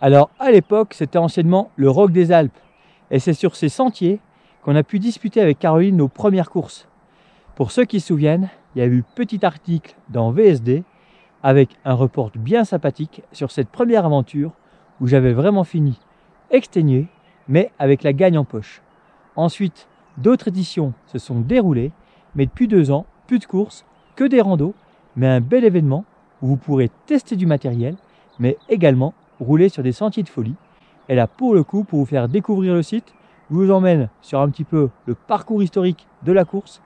Alors à l'époque, c'était anciennement le Roc des Alpes. Et c'est sur ces sentiers qu'on a pu disputer avec Caroline nos premières courses. Pour ceux qui se souviennent, il y a eu petit article dans VSD avec un report bien sympathique sur cette première aventure où j'avais vraiment fini exténué, mais avec la gagne en poche. Ensuite, d'autres éditions se sont déroulées, mais depuis 2 ans, plus de courses, que des randos, mais un bel événement où vous pourrez tester du matériel, mais également rouler sur des sentiers de folie. Et là, pour le coup, pour vous faire découvrir le site, je vous emmène sur un petit peu le parcours historique de la course,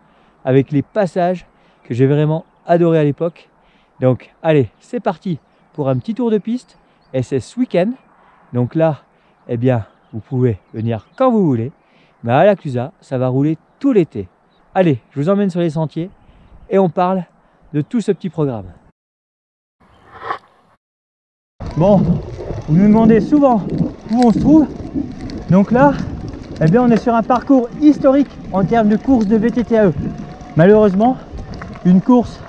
avec les passages que j'ai vraiment adoré à l'époque. Donc, allez, c'est parti pour un petit tour de piste, et c'est ce week-end. Donc là, eh bien, vous pouvez venir quand vous voulez, mais à la Clusaz, ça va rouler tout l'été. Allez, je vous emmène sur les sentiers et on parle de tout ce petit programme. Bon, vous me demandez souvent où on se trouve. Donc là, eh bien, on est sur un parcours historique en termes de course de VTTAE. Malheureusement, une course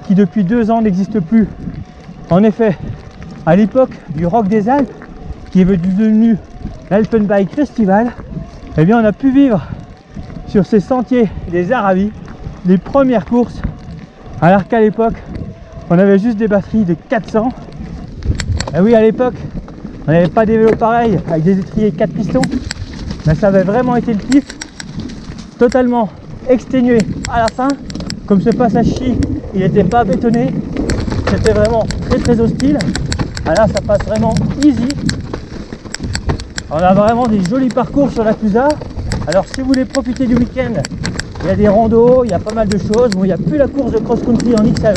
qui depuis 2 ans n'existe plus. En effet, à l'époque du Roc des Alpes, qui est devenu l'Alpenbike Festival, eh bien, on a pu vivre sur ces sentiers des Aravis les premières courses, alors qu'à l'époque, on avait juste des batteries de 400. Et oui, à l'époque, on n'avait pas des vélos pareils avec des étriers 4 pistons, mais ça avait vraiment été le kiff. Totalement exténué à la fin, comme ce passage ci, il n'était pas bétonné, c'était vraiment très hostile. Ah là, ça passe vraiment easy. On a vraiment des jolis parcours sur la Clusaz. Alors si vous voulez profiter du week-end, il y a des randos, il y a pas mal de choses. Bon, il n'y a plus la course de cross-country en XAE,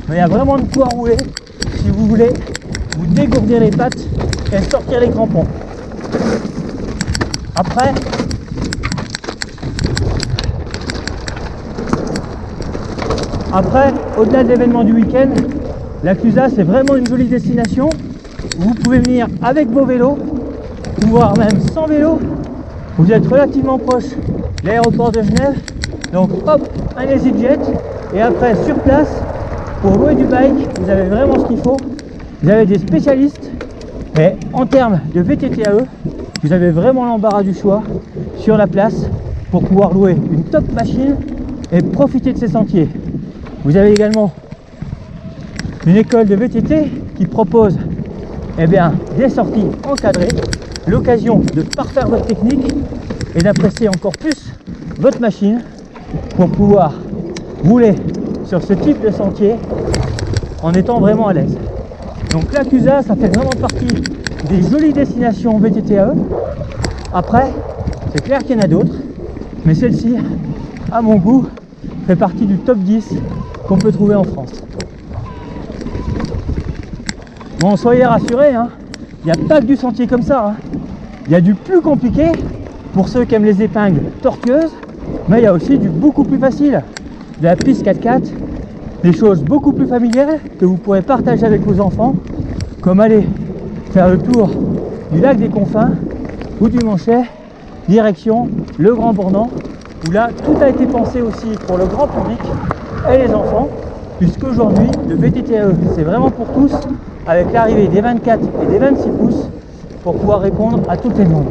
mais il y a vraiment de quoi rouler si vous voulez vous dégourdir les pattes et sortir les crampons. Après, au-delà de l'événement du week-end, la Clusaz c'est vraiment une jolie destination où vous pouvez venir avec vos vélos, voire même sans vélo. Vous êtes relativement proche de l'aéroport de Genève, donc hop, un EasyJet, et après sur place, pour louer du bike, vous avez vraiment ce qu'il faut. Vous avez des spécialistes, et en termes de VTTAE, vous avez vraiment l'embarras du choix sur la place pour pouvoir louer une top machine et profiter de ces sentiers. Vous avez également une école de VTT qui propose des sorties encadrées, l'occasion de parfaire votre technique et d'apprécier encore plus votre machine pour pouvoir rouler sur ce type de sentier en étant vraiment à l'aise. Donc la Clusaz, ça fait vraiment partie des jolies destinations VTTAE. Après, c'est clair qu'il y en a d'autres, mais celle-ci, à mon goût, fait partie du top 10 qu'on peut trouver en France. Bon, soyez rassurés, il n'y a pas que du sentier comme ça. Il y a du plus compliqué pour ceux qui aiment les épingles tortueuses, mais il y a aussi du beaucoup plus facile, de la piste 4x4, des choses beaucoup plus familières que vous pourrez partager avec vos enfants, comme aller faire le tour du lac des Confins ou du Manchet, direction le Grand Bornand, où là tout a été pensé aussi pour le grand public et les enfants, puisqu'aujourd'hui le VTTAE c'est vraiment pour tous, avec l'arrivée des 24 et des 26 pouces pour pouvoir répondre à toutes les demandes.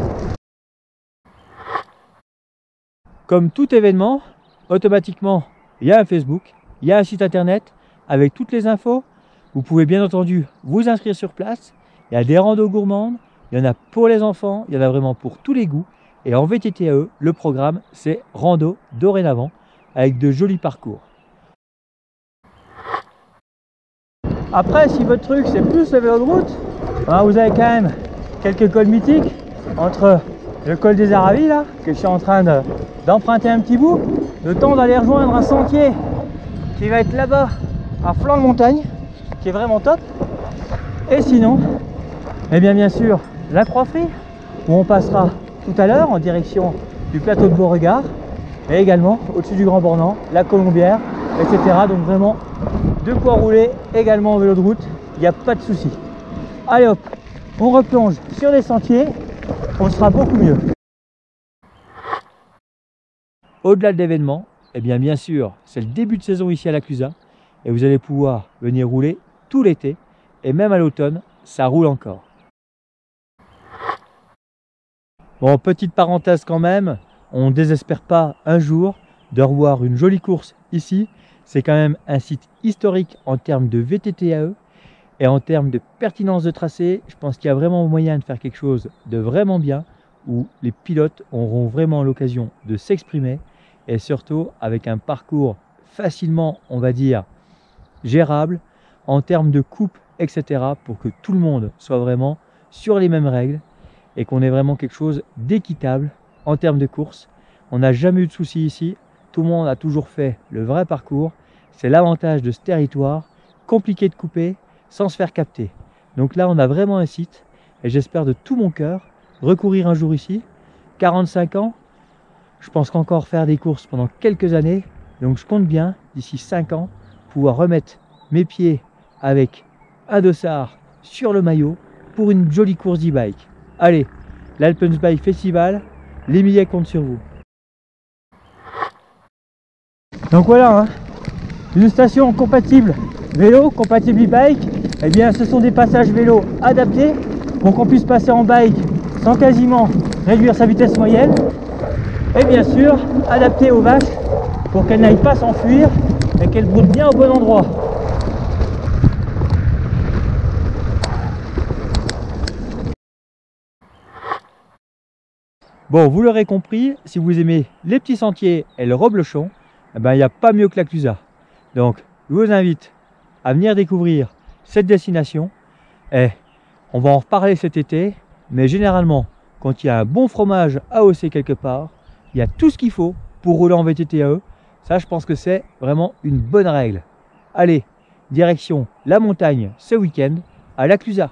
Comme tout événement, automatiquement il y a un Facebook, il y a un site internet avec toutes les infos. Vous pouvez bien entendu vous inscrire sur place. Il y a des randos gourmandes, il y en a pour les enfants, il y en a vraiment pour tous les goûts. Et en VTTAE, le programme c'est rando dorénavant avec de jolis parcours. Après, si votre truc c'est plus le vélo de route, vous avez quand même quelques cols mythiques entre le col des Aravis là, que je suis en train d'emprunter un petit bout, le temps d'aller rejoindre un sentier qui va être là-bas à flanc de montagne, qui est vraiment top. Et sinon, bien sûr, la Croix-Frie, où on passera tout à l'heure en direction du plateau de Beauregard, et également au-dessus du Grand Bornand, la Colombière, etc. Donc vraiment de quoi rouler également en vélo de route, il n'y a pas de souci. Allez hop, on replonge sur les sentiers, on sera beaucoup mieux. Au-delà de l'événement, bien sûr, c'est le début de saison ici à la Clusaz, et vous allez pouvoir venir rouler tout l'été, et même à l'automne, ça roule encore. Bon, petite parenthèse quand même, on ne désespère pas un jour de revoir une jolie course ici. C'est quand même un site historique en termes de VTTAE et en termes de pertinence de tracé. Je pense qu'il y a vraiment moyen de faire quelque chose de vraiment bien où les pilotes auront vraiment l'occasion de s'exprimer et surtout avec un parcours facilement, on va dire, gérable en termes de coupe, etc. pour que tout le monde soit vraiment sur les mêmes règles et qu'on ait vraiment quelque chose d'équitable en termes de course. On n'a jamais eu de soucis ici, tout le monde a toujours fait le vrai parcours. C'est l'avantage de ce territoire, compliqué de couper sans se faire capter. Donc là on a vraiment un site et j'espère de tout mon cœur recourir un jour ici. 45 ans, je pense qu'encore faire des courses pendant quelques années, donc je compte bien d'ici 5 ans pouvoir remettre mes pieds avec un dossard sur le maillot pour une jolie course d'e-bike. Allez, l'Alpensbike Festival, les billets comptent sur vous. Donc voilà, hein, une station compatible vélo, compatible e-bike. Eh bien, ce sont des passages vélo adaptés pour qu'on puisse passer en bike sans quasiment réduire sa vitesse moyenne. Et bien sûr, adaptés aux vaches pour qu'elles n'aillent pas s'enfuir et qu'elles broutent bien au bon endroit. Bon, vous l'aurez compris, si vous aimez les petits sentiers et le reblochon, eh ben, il n'y a pas mieux que la Clusaz. Donc, je vous invite à venir découvrir cette destination. Et on va en reparler cet été, mais généralement, quand il y a un bon fromage AOC quelque part, il y a tout ce qu'il faut pour rouler en VTTAE. Ça, je pense que c'est vraiment une bonne règle. Allez, direction la montagne ce week-end à la Clusaz.